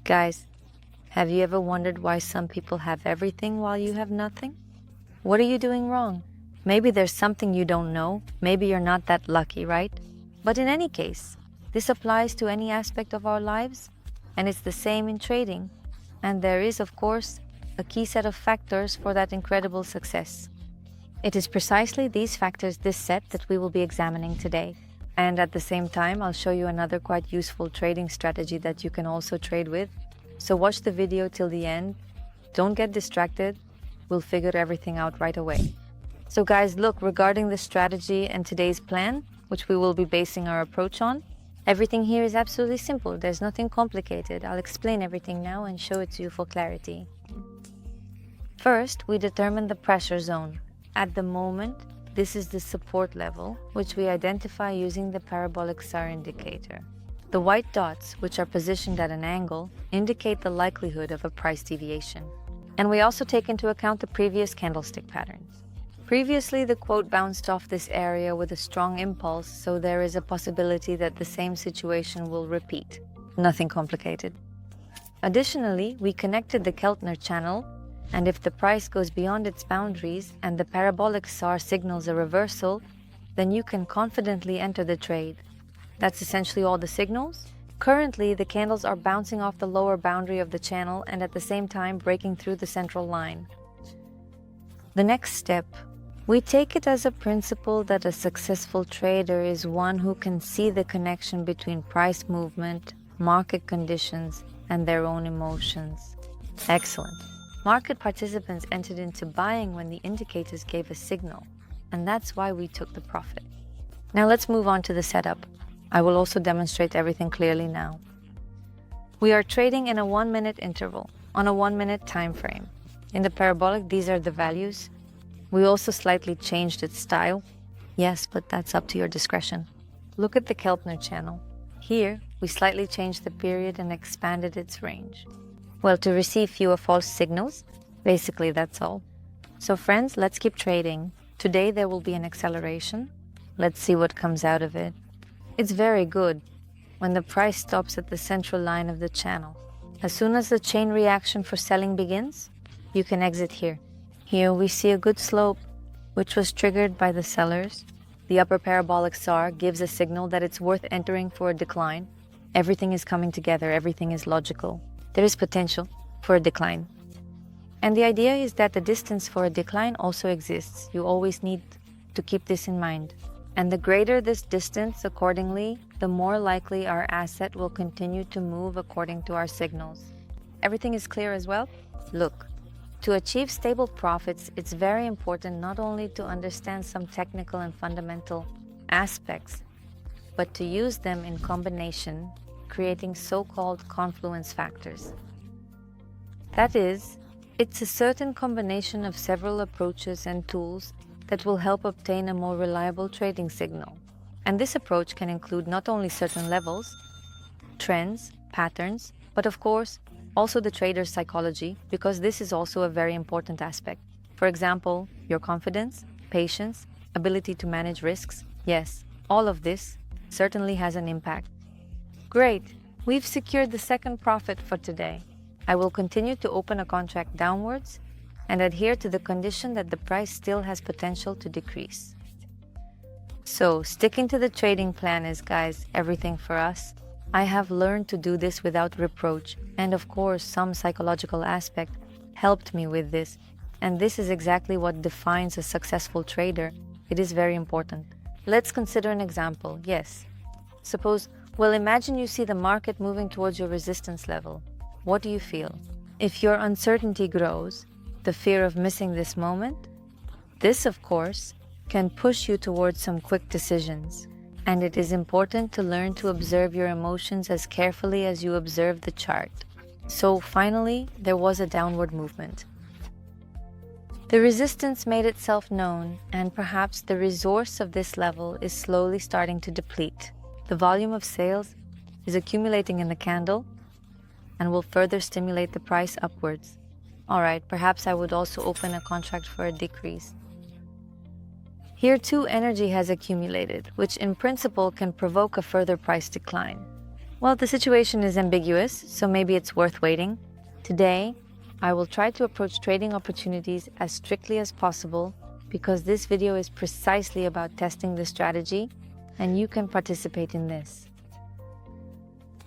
Guys, have you ever wondered why some people have everything while you have nothing? What are you doing wrong? Maybe there's something you don't know. Maybe you're not that lucky, right? But in any case, this applies to any aspect of our lives, and it's the same in trading. And there is, of course, a key set of factors for that incredible success. It is precisely these factors, this set, that we will be examining today. And at the same time, I'll show you another quite useful trading strategy that you can also trade with. So watch the video till the end. Don't get distracted. We'll figure everything out right away. So guys, look, regarding the strategy and today's plan, which we will be basing our approach on, everything here is absolutely simple. There's nothing complicated. I'll explain everything now and show it to you for clarity. First, we determine the pressure zone. At the moment, this is the support level, which we identify using the parabolic SAR indicator. The white dots, which are positioned at an angle, indicate the likelihood of a price deviation. And we also take into account the previous candlestick patterns. Previously, the quote bounced off this area with a strong impulse, so there is a possibility that the same situation will repeat. Nothing complicated. Additionally, we connected the Kelner channel, and if the price goes beyond its boundaries and the parabolic SAR signals a reversal, then you can confidently enter the trade. That's essentially all the signals. Currently, the candles are bouncing off the lower boundary of the channel and at the same time breaking through the central line. The next step, we take it as a principle that a successful trader is one who can see the connection between price movement, market conditions, and their own emotions. Excellent. Market participants entered into buying when the indicators gave a signal, and that's why we took the profit. Now let's move on to the setup. I will also demonstrate everything clearly now. We are trading in a 1-minute interval, on a 1-minute time frame. In the parabolic, these are the values. We also slightly changed its style. Yes, but that's up to your discretion. Look at the Kelner channel. Here, we slightly changed the period and expanded its range. Well, to receive fewer false signals. Basically, that's all. So friends, let's keep trading. Today there will be an acceleration. Let's see what comes out of it. It's very good when the price stops at the central line of the channel. As soon as the chain reaction for selling begins, you can exit here. Here we see a good slope, which was triggered by the sellers. The upper parabolic SAR gives a signal that it's worth entering for a decline. Everything is coming together, everything is logical. There is potential for a decline. And the idea is that the distance for a decline also exists. You always need to keep this in mind. And the greater this distance, accordingly, the more likely our asset will continue to move according to our signals. Everything is clear as well? Look, to achieve stable profits, it's very important not only to understand some technical and fundamental aspects, but to use them in combination, creating so-called confluence factors. That is, it's a certain combination of several approaches and tools that will help obtain a more reliable trading signal. And this approach can include not only certain levels, trends, patterns, but of course, also the trader's psychology, because this is also a very important aspect. For example, your confidence, patience, ability to manage risks. Yes, all of this certainly has an impact. Great, we've secured the second profit for today. I will continue to open a contract downwards and adhere to the condition that the price still has potential to decrease. So, sticking to the trading plan is, guys, everything for us. I have learned to do this without reproach, and of course, some psychological aspect helped me with this. And this is exactly what defines a successful trader. It is very important. Let's consider an example. Yes. Suppose, well, imagine you see the market moving towards your resistance level. What do you feel? If your uncertainty grows, the fear of missing this moment, this, of course, can push you towards some quick decisions. And it is important to learn to observe your emotions as carefully as you observe the chart. So finally, there was a downward movement. The resistance made itself known, and perhaps the resource of this level is slowly starting to deplete. The volume of sales is accumulating in the candle and will further stimulate the price upwards. Alright, perhaps I would also open a contract for a decrease. Here too, energy has accumulated, which in principle can provoke a further price decline. Well, the situation is ambiguous, so maybe it's worth waiting. Today, I will try to approach trading opportunities as strictly as possible because this video is precisely about testing the strategy and you can participate in this.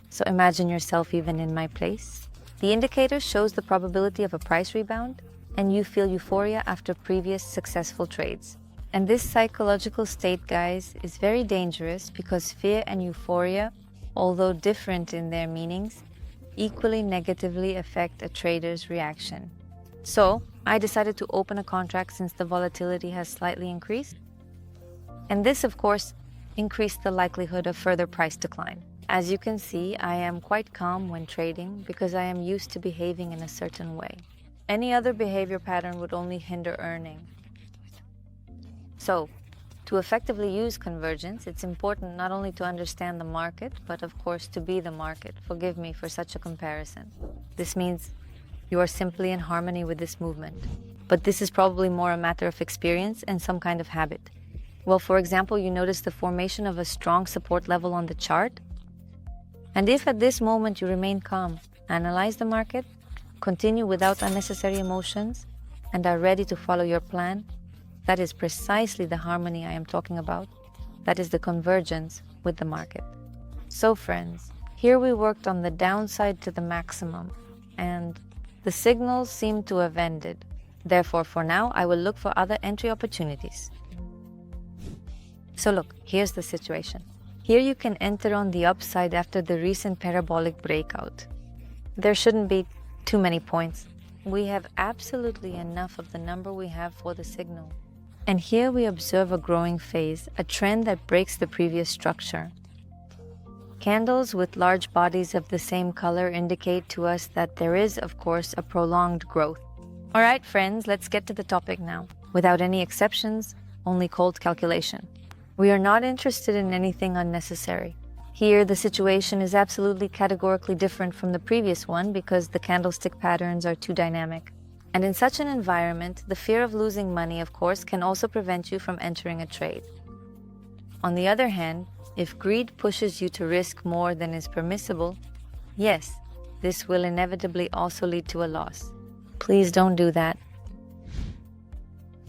So imagine yourself even in my place. The indicator shows the probability of a price rebound and you feel euphoria after previous successful trades. And this psychological state, guys, is very dangerous because fear and euphoria, although different in their meanings, equally negatively affect a trader's reaction. So, I decided to open a contract since the volatility has slightly increased. And this, of course, increased the likelihood of further price decline. As you can see, I am quite calm when trading because I am used to behaving in a certain way. Any other behavior pattern would only hinder earning. So, to effectively use convergence, it's important not only to understand the market, but of course to be the market. Forgive me for such a comparison. This means you are simply in harmony with this movement. But this is probably more a matter of experience and some kind of habit. Well, for example, you notice the formation of a strong support level on the chart. And if at this moment you remain calm, analyze the market, continue without unnecessary emotions, and are ready to follow your plan, that is precisely the harmony I am talking about. That is the convergence with the market. So friends, here we worked on the downside to the maximum, and the signals seem to have ended. Therefore, for now, I will look for other entry opportunities. So look, here's the situation. Here you can enter on the upside after the recent parabolic breakout. There shouldn't be too many points. We have absolutely enough of the number we have for the signal. And here we observe a growing phase, a trend that breaks the previous structure. Candles with large bodies of the same color indicate to us that there is, of course, a prolonged growth. All right, friends, let's get to the topic now. Without any exceptions, only cold calculation. We are not interested in anything unnecessary. Here, the situation is absolutely categorically different from the previous one because the candlestick patterns are too dynamic. And in such an environment, the fear of losing money, of course, can also prevent you from entering a trade. On the other hand, if greed pushes you to risk more than is permissible, yes, this will inevitably also lead to a loss. Please don't do that.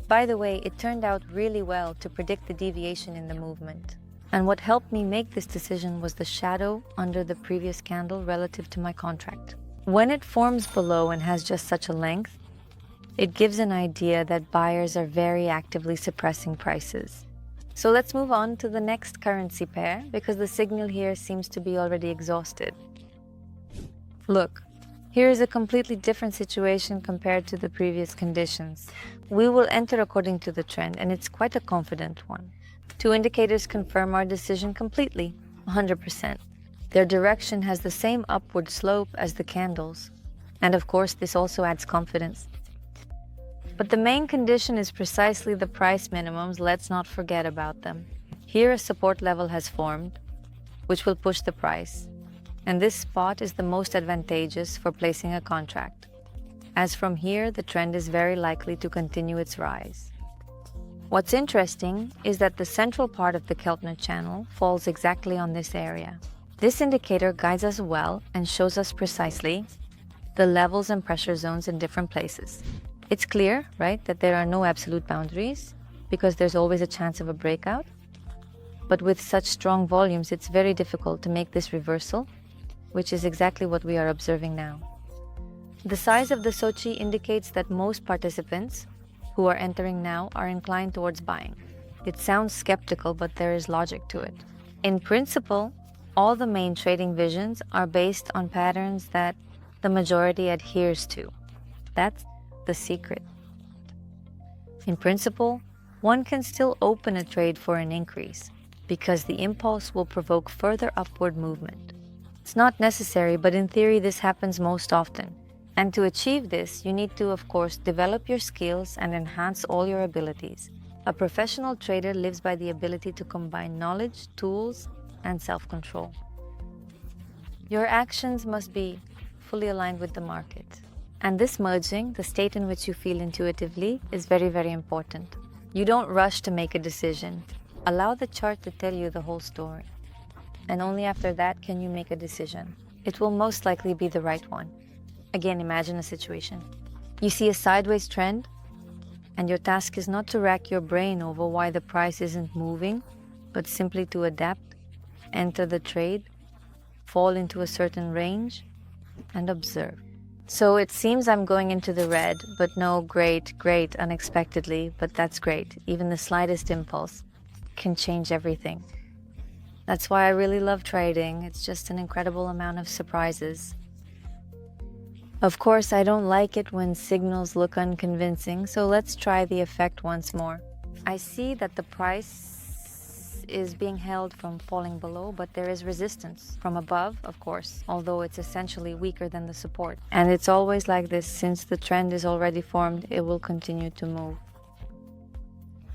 By the way, it turned out really well to predict the deviation in the movement. And what helped me make this decision was the shadow under the previous candle relative to my contract. When it forms below and has just such a length, it gives an idea that buyers are very actively suppressing prices. So let's move on to the next currency pair because the signal here seems to be already exhausted. Look, here is a completely different situation compared to the previous conditions. We will enter according to the trend and it's quite a confident one. Two indicators confirm our decision completely, 100%. Their direction has the same upward slope as the candles. And of course, this also adds confidence. But the main condition is precisely the price minimums. Let's not forget about them. Here a support level has formed, which will push the price. And this spot is the most advantageous for placing a contract. As from here, the trend is very likely to continue its rise. What's interesting is that the central part of the Kelner channel falls exactly on this area. This indicator guides us well and shows us precisely the levels and pressure zones in different places. It's clear, right, that there are no absolute boundaries because there's always a chance of a breakout. But with such strong volumes, it's very difficult to make this reversal, which is exactly what we are observing now. The size of the Sochi indicates that most participants who are entering now are inclined towards buying. It sounds skeptical, but there is logic to it. In principle, all the main trading visions are based on patterns that the majority adheres to. That's the secret. In principle, one can still open a trade for an increase because the impulse will provoke further upward movement. It's not necessary, but in theory this happens most often. And to achieve this, you need to, of course, develop your skills and enhance all your abilities. A professional trader lives by the ability to combine knowledge, tools, and self-control. Your actions must be fully aligned with the market. And this merging, the state in which you feel intuitively, is very, very important. You don't rush to make a decision. Allow the chart to tell you the whole story. and only after that can you make a decision. It will most likely be the right one. Again, imagine a situation. You see a sideways trend, and your task is not to rack your brain over why the price isn't moving, but simply to adapt, enter the trade, fall into a certain range, and observe. So it seems I'm going into the red, but no, great, unexpectedly, but that's great. Even the slightest impulse can change everything. That's why I really love trading. It's just an incredible amount of surprises. Of course, I don't like it when signals look unconvincing, so let's try the effect once more. I see that the price is being held from falling below, but there is resistance from above, of course, although it's essentially weaker than the support. And it's always like this. Since the trend is already formed, it will continue to move.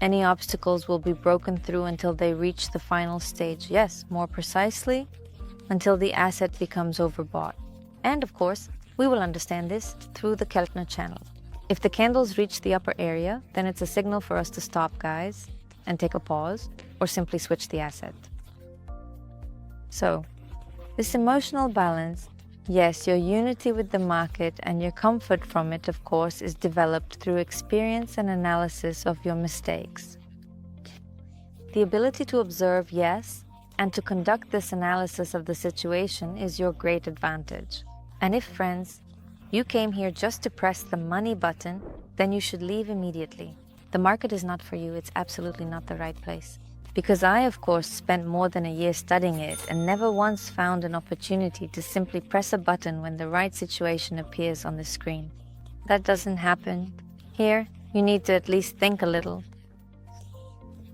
Any obstacles will be broken through until they reach the final stage. Yes, more precisely, until the asset becomes overbought. And of course, we will understand this through the Kelner channel. If the candles reach the upper area, then it's a signal for us to stop, guys, and take a pause, or simply switch the asset. So, this emotional balance, yes, your unity with the market and your comfort from it, of course, is developed through experience and analysis of your mistakes. The ability to observe, yes, and to conduct this analysis of the situation is your great advantage. And if, friends, you came here just to press the money button, then you should leave immediately. The market is not for you. It's absolutely not the right place. Because I, of course, spent more than a year studying it and never once found an opportunity to simply press a button when the right situation appears on the screen. That doesn't happen. Here, you need to at least think a little.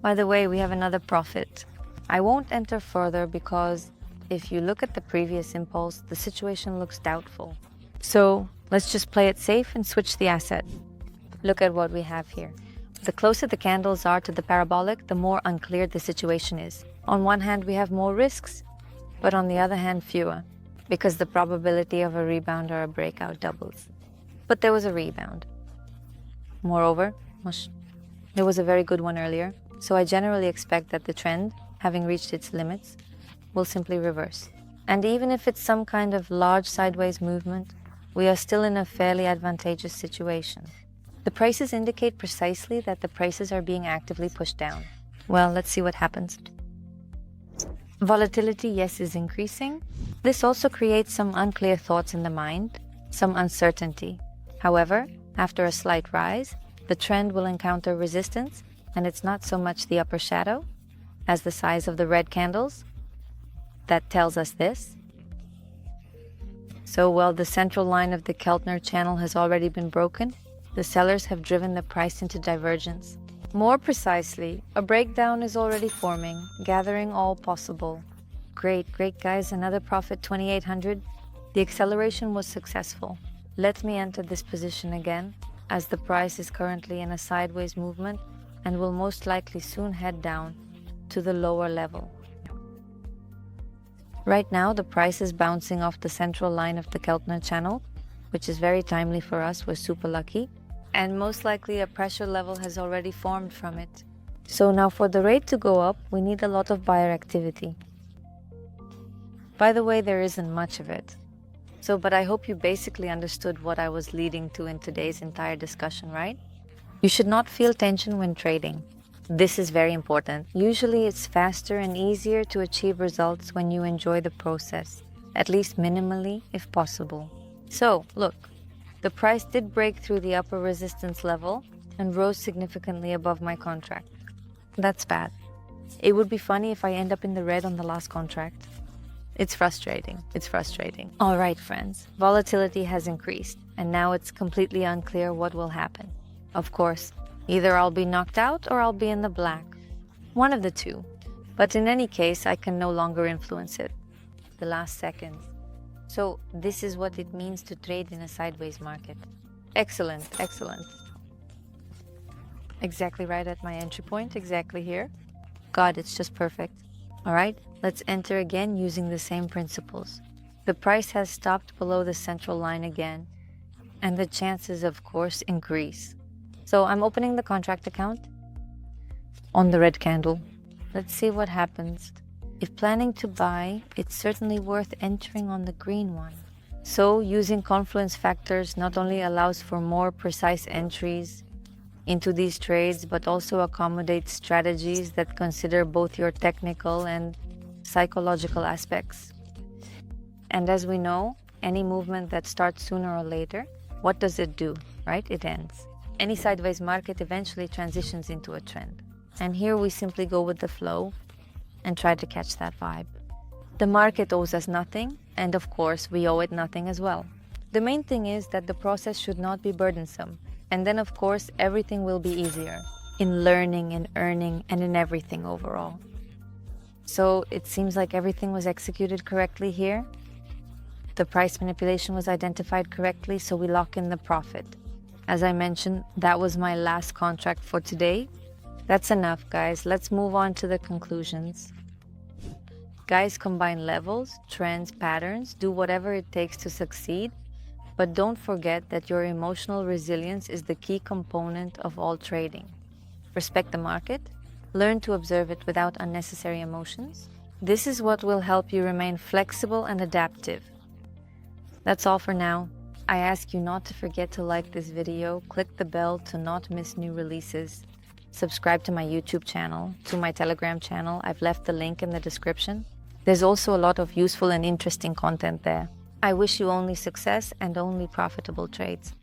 By the way, we have another profit. I won't enter further because if you look at the previous impulse, the situation looks doubtful. So let's just play it safe and switch the asset. Look at what we have here. The closer the candles are to the parabolic, the more unclear the situation is. On one hand, we have more risks, but on the other hand, fewer, because the probability of a rebound or a breakout doubles. But there was a rebound. Moreover, there was a very good one earlier, so I generally expect that the trend, having reached its limits, will simply reverse. And even if it's some kind of large sideways movement, we are still in a fairly advantageous situation. The prices indicate precisely that the prices are being actively pushed down. Well, let's see what happens. Volatility, yes, is increasing. This also creates some unclear thoughts in the mind, some uncertainty. However, after a slight rise, the trend will encounter resistance, and it's not so much the upper shadow as the size of the red candles that tells us this. So, well, the central line of the Kelner channel has already been broken. The sellers have driven the price into divergence. More precisely, a breakdown is already forming, gathering all possible. Great guys, another profit 2800. The acceleration was successful. Let me enter this position again, as the price is currently in a sideways movement and will most likely soon head down to the lower level. Right now, the price is bouncing off the central line of the Kelner channel, which is very timely for us. We're super lucky. And most likely a pressure level has already formed from it. So now for the rate to go up, we need a lot of buyer activity. By the way, there isn't much of it. But I hope you basically understood what I was leading to in today's entire discussion, right? You should not feel tension when trading. This is very important. Usually it's faster and easier to achieve results when you enjoy the process, at least minimally if possible. So, look. The price did break through the upper resistance level and rose significantly above my contract. That's bad. It would be funny if I end up in the red on the last contract. It's frustrating. All right, friends. Volatility has increased, and now it's completely unclear what will happen. Of course, either I'll be knocked out or I'll be in the black. One of the two. But in any case, I can no longer influence it. The last seconds. So this is what it means to trade in a sideways market. Excellent. Exactly right at my entry point, exactly here. God, it's just perfect. All right, let's enter again using the same principles. The price has stopped below the central line again, and the chances, of course, increase. So I'm opening the contract account on the red candle. Let's see what happens. If planning to buy, it's certainly worth entering on the green one. So, using confluence factors not only allows for more precise entries into these trades, but also accommodates strategies that consider both your technical and psychological aspects. And as we know, any movement that starts sooner or later, what does it do, right? It ends. Any sideways market eventually transitions into a trend. And here we simply go with the flow and try to catch that vibe. The market owes us nothing, and of course, we owe it nothing as well. The main thing is that the process should not be burdensome. And then, of course, everything will be easier in learning and earning and in everything overall. So it seems like everything was executed correctly here. The price manipulation was identified correctly, so we lock in the profit. As I mentioned, that was my last contract for today. That's enough, guys. Let's move on to the conclusions. Guys, combine levels, trends, patterns, do whatever it takes to succeed. But don't forget that your emotional resilience is the key component of all trading. Respect the market. Learn to observe it without unnecessary emotions. This is what will help you remain flexible and adaptive. That's all for now. I ask you not to forget to like this video, click the bell to not miss new releases, subscribe to my YouTube channel, to my Telegram channel. I've left the link in the description. There's also a lot of useful and interesting content there. I wish you only success and only profitable trades.